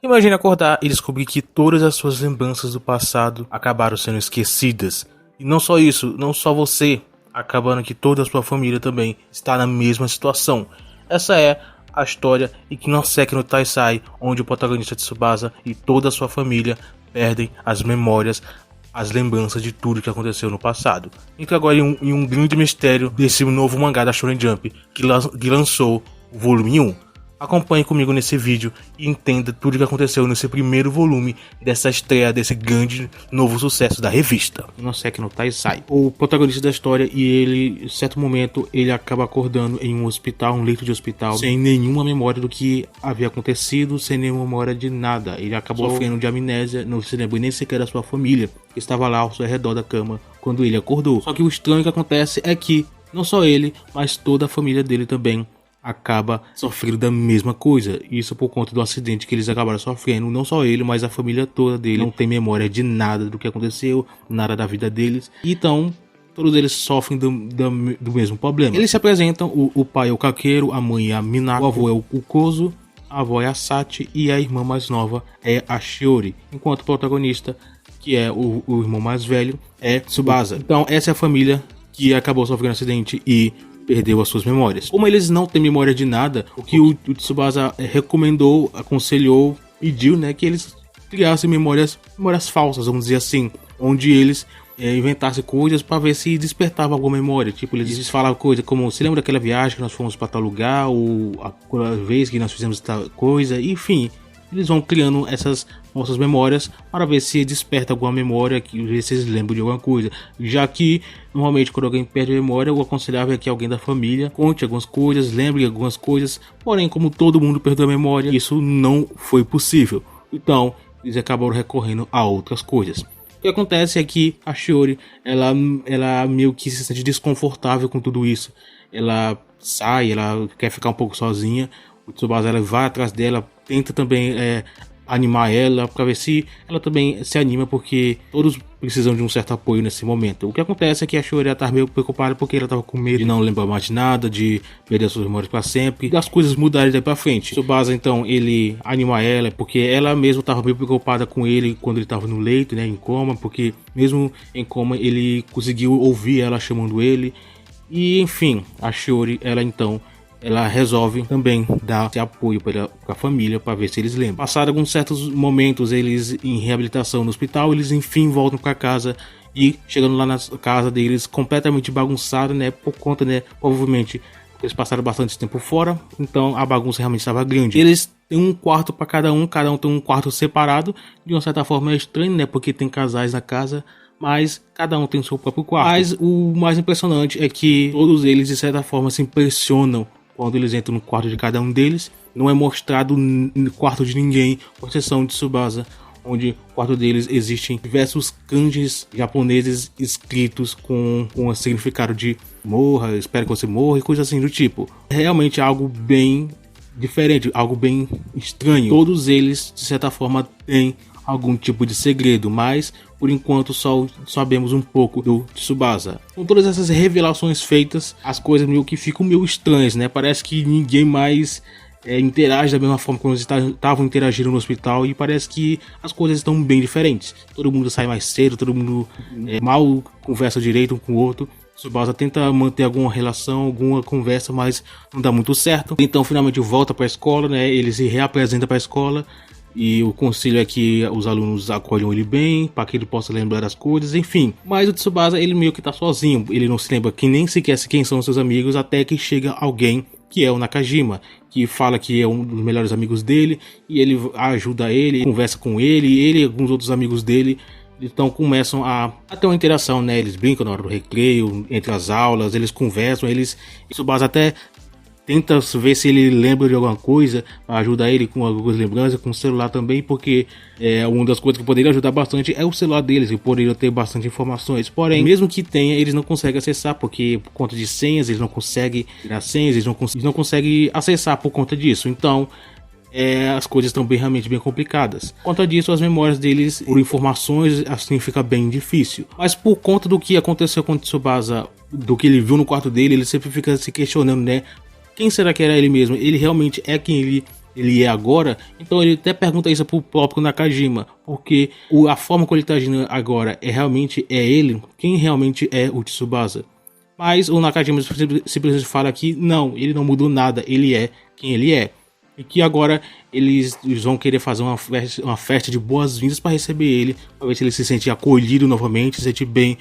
Imagine acordar e descobrir que todas as suas lembranças do passado acabaram sendo esquecidas. E não só isso, não só você, acabando que toda a sua família também está na mesma situação. Essa é a história Ikinoseki no Taisai, onde o protagonista Tsubasa e toda a sua família perdem as memórias, as lembranças de tudo que aconteceu no passado. Entra agora em um grande mistério desse novo mangá da Shonen Jump que lançou o volume 1. Acompanhe comigo nesse vídeo e entenda tudo o que aconteceu nesse primeiro volume dessa estreia desse grande novo sucesso da revista. Ikinoseki no Taisai. O protagonista da história e ele, em certo momento, ele acaba acordando em um hospital, um leito de hospital, sem nenhuma memória do que havia acontecido, sem nenhuma memória de nada. Ele acabou sofrendo de amnésia, não se lembra nem sequer da sua família, que estava lá ao seu redor da cama quando ele acordou. Só que o estranho que acontece é que não só ele, mas toda a família dele também acaba sofrendo da mesma coisa. Isso por conta do acidente que eles acabaram sofrendo. Não só ele, mas a família toda dele não tem memória de nada do que aconteceu, nada da vida deles. Então, todos eles sofrem do mesmo problema. Eles se apresentam, o pai é o Kakeru, a mãe é a Minako, o avô é o Kukozo, a avó é a Sachi e a irmã mais nova é a Shiori. Enquanto o protagonista, que é o irmão mais velho, é Tsubasa. Então, essa é a família que acabou sofrendo um acidente e perdeu as suas memórias. Como eles não têm memória de nada, o que o Tsubasa recomendou, aconselhou, pediu, né, que eles criassem memórias falsas, vamos dizer assim, onde eles inventassem coisas para ver se despertava alguma memória. Tipo, eles falavam coisa como: se lembra daquela viagem que nós fomos para tal lugar, ou aquela vez que nós fizemos tal coisa, enfim. Eles vão criando essas nossas memórias para ver se desperta alguma memória, que ver se eles lembram de alguma coisa. Já que normalmente quando alguém perde a memória, o aconselhável é que alguém da família conte algumas coisas, lembre algumas coisas. Porém, como todo mundo perdeu a memória, isso não foi possível. Então, eles acabaram recorrendo a outras coisas. O que acontece é que a Shiori, ela meio que se sente desconfortável com tudo isso. Ela sai, ela quer ficar um pouco sozinha. O Tsubasa, ela vai atrás dela, tenta também animar ela, para ver se ela também se anima, porque todos precisam de um certo apoio nesse momento. O que acontece é que a Shiori tá meio preocupada porque ela tava com medo de não lembrar mais de nada, de perder suas memórias para sempre, e das coisas mudarem daí para frente. Tsubasa, então, ele anima ela, porque ela mesma tava meio preocupada com ele quando ele tava no leito, né, em coma, porque mesmo em coma ele conseguiu ouvir ela chamando ele. E enfim, a Shiori, ela resolve também dar esse apoio para a família, para ver se eles lembram. Passados alguns certos momentos, eles em reabilitação no hospital, eles enfim voltam para casa, e chegando lá na casa deles completamente bagunçada, né, por conta, né, provavelmente eles passaram bastante tempo fora, então a bagunça realmente estava grande. Eles têm um quarto para cada um tem um quarto separado. De uma certa forma é estranho, né, porque tem casais na casa, mas cada um tem seu próprio quarto. Mas o mais impressionante é que todos eles, de certa forma, se impressionam quando eles entram no quarto de cada um deles. Não é mostrado no quarto de ninguém, com exceção de Tsubasa, onde no quarto deles existem diversos kanjis japoneses escritos com o significado de morra, espero que você morra e coisas assim do tipo. É realmente algo bem diferente, algo bem estranho. Todos eles, de certa forma, têm algum tipo de segredo, mas por enquanto só sabemos um pouco do Tsubasa. Com todas essas revelações feitas, as coisas meio que ficam meio estranhas, né? Parece que ninguém mais interage da mesma forma como eles estavam interagindo no hospital, e parece que as coisas estão bem diferentes. Todo mundo sai mais cedo, todo mundo mal conversa direito um com o outro. Tsubasa tenta manter alguma relação, alguma conversa, mas não dá muito certo. Então finalmente volta para a escola, né? Ele se reapresenta para a escola, e o conselho é que os alunos acolham ele bem, para que ele possa lembrar das coisas, enfim. Mas o Tsubasa, ele meio que tá sozinho, ele não se lembra que nem sequer quem são seus amigos, até que chega alguém, que é o Nakajima, que fala que é um dos melhores amigos dele, e ele ajuda ele, conversa com ele, e ele e alguns outros amigos dele, então começam a ter uma interação, né? Eles brincam na hora do recreio, entre as aulas, eles conversam, Tsubasa até tenta ver se ele lembra de alguma coisa, ajuda ele com algumas lembranças, com o celular também, porque uma das coisas que poderia ajudar bastante é o celular deles, e poderia ter bastante informações. Porém, mesmo que tenha, eles não conseguem acessar, porque por conta de senhas, eles não conseguem tirar senhas, eles não conseguem acessar por conta disso. Então, as coisas estão realmente bem complicadas. Por conta disso, as memórias deles, por informações, assim fica bem difícil. Mas por conta do que aconteceu com o Tsubasa, do que ele viu no quarto dele, ele sempre fica se questionando, né? Quem será que era ele mesmo? Ele realmente é quem ele ele é agora, então ele até pergunta isso pro próprio Nakajima, porque a forma como ele tá agindo agora é ele, quem realmente é o Tsubasa. Mas o Nakajima simplesmente fala que não, ele não mudou nada, ele é quem ele é. E que agora eles vão querer fazer uma festa de boas-vindas para receber ele, para ver se ele se sente acolhido novamente, se sente bem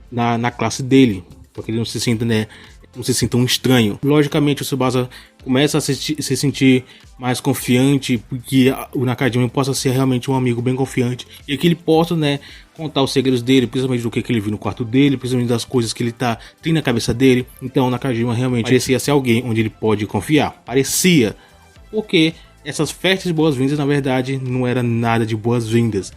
na classe dele, porque ele não se sinta, né, não se sinta um estranho. Logicamente o Tsubasa começa a se sentir mais confiante, porque o Nakajima possa ser realmente um amigo bem confiante e que ele possa, né, contar os segredos dele, principalmente do que ele viu no quarto dele, principalmente das coisas que ele tem na cabeça dele. Então o Nakajima realmente parecia ser alguém onde ele pode confiar. Parecia, porque essas festas de boas-vindas na verdade não era nada de boas-vindas,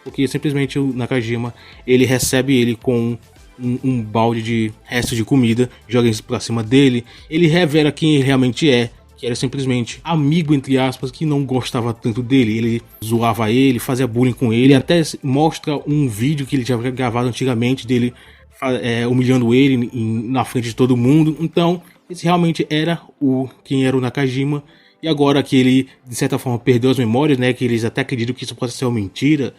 porque simplesmente o Nakajima ele recebe ele com um balde de resto de comida, joga isso pra cima dele, ele revela quem ele realmente é, que era simplesmente amigo, entre aspas, que não gostava tanto dele. Ele zoava ele, fazia bullying com ele, até mostra um vídeo que ele tinha gravado antigamente dele humilhando ele na frente de todo mundo. Então, esse realmente era quem era o Nakajima, e agora que ele, de certa forma, perdeu as memórias, né, que eles até acreditam que isso pode ser uma mentira,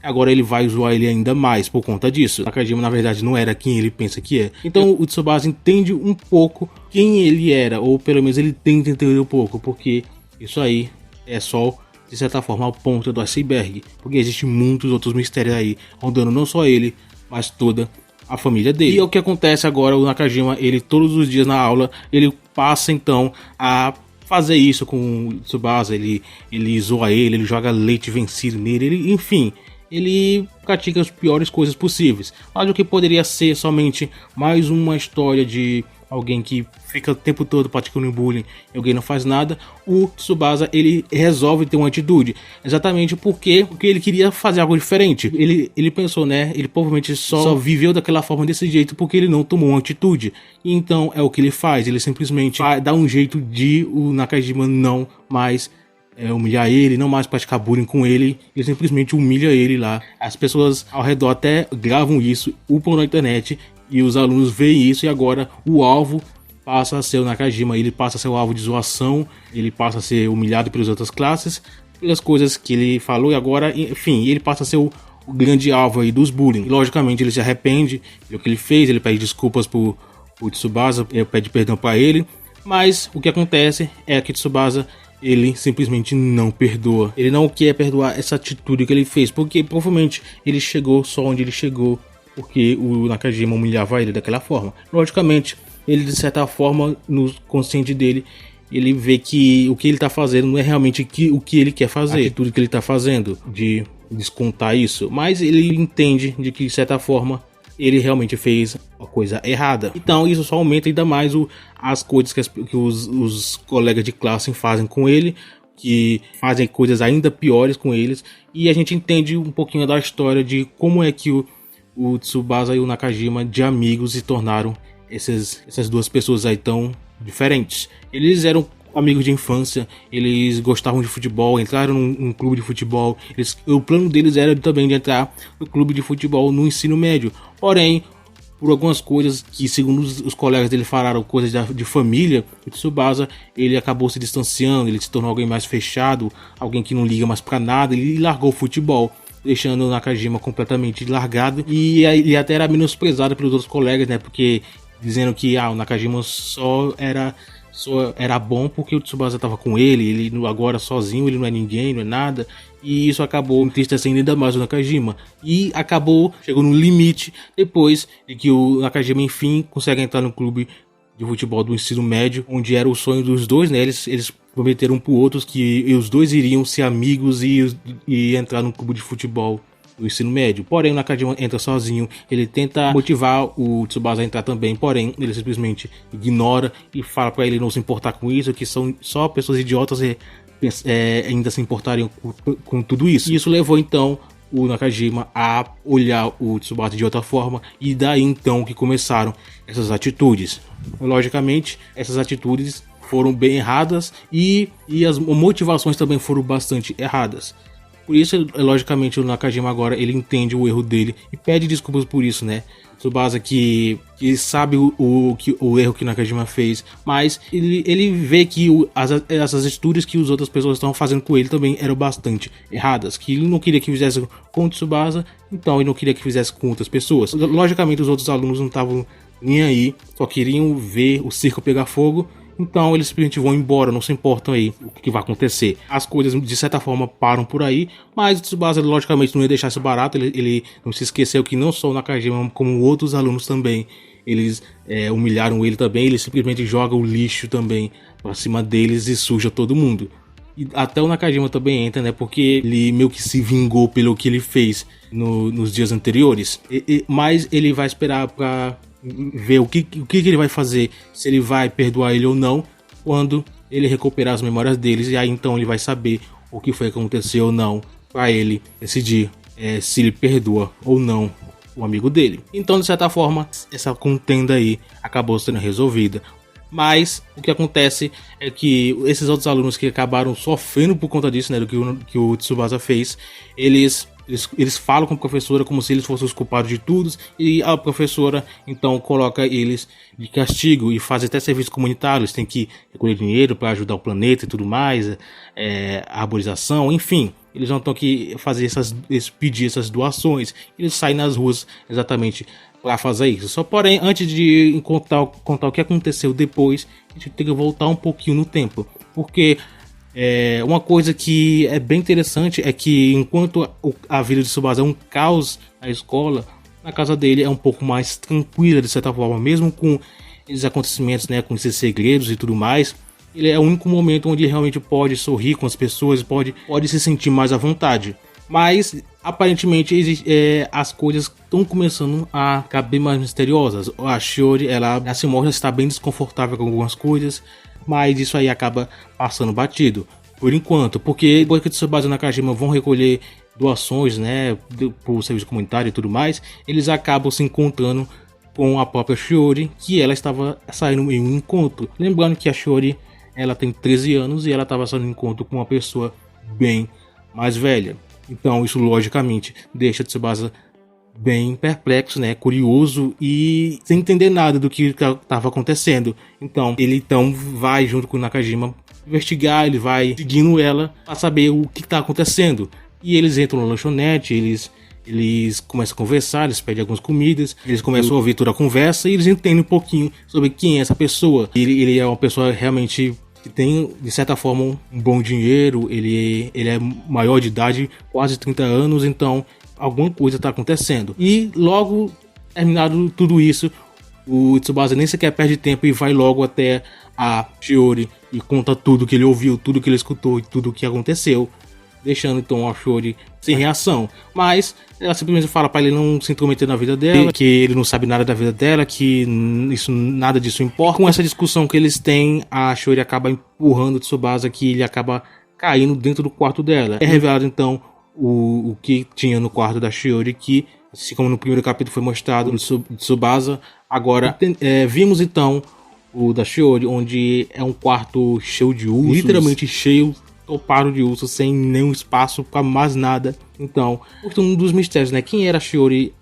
agora ele vai zoar ele ainda mais por conta disso. O Nakajima, na verdade, não era quem ele pensa que é. Então o Tsubasa entende um pouco quem ele era, ou pelo menos ele tenta entender um pouco, porque isso aí é só, de certa forma, a ponta do iceberg, porque existem muitos outros mistérios aí, rondando não só ele, mas toda a família dele. E é o que acontece agora, o Nakajima, ele todos os dias na aula, ele passa então a fazer isso com o Tsubasa, ele zoa ele joga leite vencido nele, enfim, ele pratica as piores coisas possíveis. Mas o que poderia ser somente mais uma história de alguém que fica o tempo todo praticando bullying e alguém não faz nada, o Tsubasa ele resolve ter uma atitude, exatamente porque ele queria fazer algo diferente. Ele pensou, né, ele provavelmente só viveu daquela forma, desse jeito, porque ele não tomou uma atitude. E então é o que ele faz, ele simplesmente dá um jeito de o Nakajima não mais humilhar ele, não mais praticar bullying com ele, ele simplesmente humilha ele lá. As pessoas ao redor até gravam isso, upam na internet, e os alunos veem isso, e agora o alvo passa a ser o Nakajima, ele passa a ser o alvo de zoação, ele passa a ser humilhado pelas outras classes, pelas coisas que ele falou, e agora, enfim, ele passa a ser o grande alvo aí dos bullying. E, logicamente ele se arrepende do que ele fez, ele pede desculpas pro Tsubasa, ele pede perdão para ele, mas o que acontece é que Tsubasa ele simplesmente não perdoa. Ele não quer perdoar essa atitude que ele fez, porque provavelmente ele chegou só onde ele chegou porque o Nakajima humilhava ele daquela forma. Logicamente, ele de certa forma, no consciente dele, ele vê que o que ele tá fazendo não é realmente o que ele quer fazer, a atitude que ele tá fazendo, de descontar isso, mas ele entende de que de certa forma ele realmente fez a coisa errada. Então isso só aumenta ainda mais as coisas que os colegas de classe fazem com ele, que fazem coisas ainda piores com eles, e a gente entende um pouquinho da história de como é que o Tsubasa e o Nakajima de amigos se tornaram essas duas pessoas aí tão diferentes. Eles eram amigos de infância, eles gostavam de futebol, entraram num clube de futebol, o plano deles era também de entrar no clube de futebol no ensino médio, porém, por algumas coisas que, segundo os colegas dele falaram, coisas de família, o Tsubasa, ele acabou se distanciando, ele se tornou alguém mais fechado, alguém que não liga mais pra nada, ele largou o futebol, deixando o Nakajima completamente largado, e ele até era menosprezado pelos outros colegas, né, porque dizendo que o Nakajima só era bom porque o Tsubasa estava com ele agora sozinho, ele não é ninguém, não é nada, e isso acabou entristecendo ainda mais o Nakajima, e chegou no limite depois de que o Nakajima enfim consegue entrar no clube de futebol do ensino médio, onde era o sonho dos dois, né, eles prometeram um pro outro que os dois iriam ser amigos e entrar no clube de futebol do ensino médio. Porém o Nakajima entra sozinho, ele tenta motivar o Tsubasa a entrar também, porém ele simplesmente ignora e fala para ele não se importar com isso, que são só pessoas idiotas ainda se importariam com tudo isso. E isso levou então o Nakajima a olhar o Tsubasa de outra forma, e daí então que começaram essas atitudes. Logicamente essas atitudes foram bem erradas, e as motivações também foram bastante erradas. Por isso, logicamente, o Nakajima agora ele entende o erro dele e pede desculpas por isso, né? Tsubasa que sabe o erro que Nakajima fez, mas ele vê que essas atitudes que as outras pessoas estavam fazendo com ele também eram bastante erradas, que ele não queria que fizesse com o Tsubasa, então ele não queria que fizesse com outras pessoas. Logicamente, os outros alunos não estavam nem aí, só queriam ver o circo pegar fogo. Então eles simplesmente vão embora, não se importam aí o que vai acontecer. As coisas de certa forma param por aí, mas o Tsubasa logicamente não ia deixar isso barato. Ele não se esqueceu que não só o Nakajima, como outros alunos também, eles humilharam ele também. Ele simplesmente joga o lixo também pra cima deles e suja todo mundo. E até o Nakajima também entra, né? Porque ele meio que se vingou pelo que ele fez nos dias anteriores. Mas ele vai esperar pra ver o que ele vai fazer, se ele vai perdoar ele ou não, quando ele recuperar as memórias deles. E aí então ele vai saber o que foi que aconteceu ou não, para ele decidir se ele perdoa ou não o amigo dele. Então, de certa forma, essa contenda aí acabou sendo resolvida. Mas o que acontece é que esses outros alunos que acabaram sofrendo por conta disso, né, do que o Tsubasa fez, eles falam com a professora como se eles fossem os culpados de tudo, e a professora então coloca eles de castigo e faz até serviço comunitário. Eles têm que recolher dinheiro para ajudar o planeta e tudo mais, a arborização, enfim. Eles vão ter que fazer pedir essas doações. Eles saem nas ruas exatamente para fazer isso. Só porém, antes de contar o que aconteceu depois, a gente tem que voltar um pouquinho no tempo, porque uma coisa que é bem interessante é que enquanto a vida de Tsubasa é um caos na escola, na casa dele é um pouco mais tranquila de certa forma, mesmo com esses acontecimentos, né, com esses segredos e tudo mais. Ele é o único momento onde ele realmente pode sorrir com as pessoas, pode se sentir mais à vontade. Mas aparentemente as coisas estão começando a ficar bem mais misteriosas. A Shiori, ela se mostra estar bem desconfortável com algumas coisas, mas isso aí acaba passando batido por enquanto, porque depois que o Tsubasa e o Nakajima vão recolher doações, né, por serviço comunitário e tudo mais, eles acabam se encontrando com a própria Shiori, que ela estava saindo em um encontro. Lembrando que a Shiori, ela tem 13 anos e ela estava saindo em encontro com uma pessoa bem mais velha. Então isso logicamente deixa Tsubasa bem perplexo, né, curioso e sem entender nada do que estava acontecendo. Então ele vai junto com o Nakajima investigar, ele vai seguindo ela para saber o que está acontecendo. E eles entram na lanchonete, eles começam a conversar, eles pedem algumas comidas, eles começam a ouvir toda a conversa e eles entendem um pouquinho sobre quem é essa pessoa. Ele é uma pessoa realmente que tem, de certa forma, um bom dinheiro, ele é maior de idade, quase 30 anos, então alguma coisa está acontecendo. E logo terminado tudo isso, o Tsubasa nem sequer perde tempo e vai logo até a Shiori e conta tudo que ele ouviu, tudo que ele escutou e tudo o que aconteceu, deixando então a Shiori sem reação. Mas ela simplesmente fala para ele não se intrometer na vida dela, que ele não sabe nada da vida dela, que nada disso importa. Com essa discussão que eles têm, a Shiori acaba empurrando o Tsubasa, que ele acaba caindo dentro do quarto dela. É revelado então o que tinha no quarto da Shiori, que assim como no primeiro capítulo foi mostrado no Tsubasa, agora vimos então o da Shiori, onde é um quarto cheio de ursos, literalmente cheio, topado de ursos, sem nenhum espaço para mais nada. Então, um dos mistérios, né? Quem era a Shiori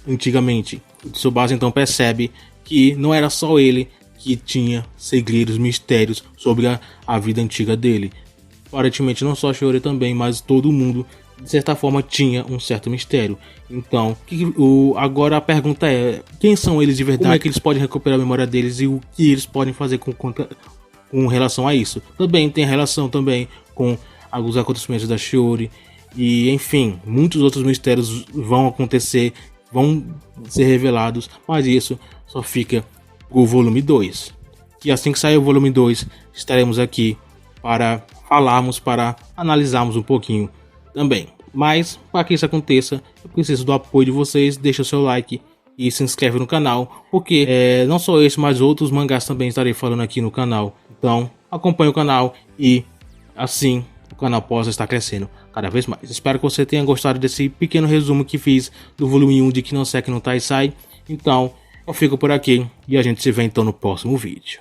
antigamente? O Tsubasa então percebe que não era só ele que tinha segredos, mistérios sobre a vida antiga dele. Aparentemente não só a Shiori também, mas todo mundo de certa forma tinha um certo mistério. Então, agora a pergunta é: quem são eles de verdade? Como é que eles podem recuperar a memória deles e o que eles podem fazer com relação a isso? Também tem relação também com alguns acontecimentos da Shiori e, enfim, muitos outros mistérios vão acontecer, vão ser revelados, mas isso só fica pro volume 2. E assim que sair o volume 2, estaremos aqui para falarmos, para analisarmos um pouquinho também. Mas para que isso aconteça, eu preciso do apoio de vocês. Deixa o seu like e se inscreve no canal, porque não só esse, mas outros mangás também estarei falando aqui no canal. Então acompanhe o canal e assim o canal possa estar crescendo cada vez mais. Espero que você tenha gostado desse pequeno resumo que fiz do volume 1 de Kinoseki no Taisai. Então eu fico por aqui e a gente se vê então no próximo vídeo.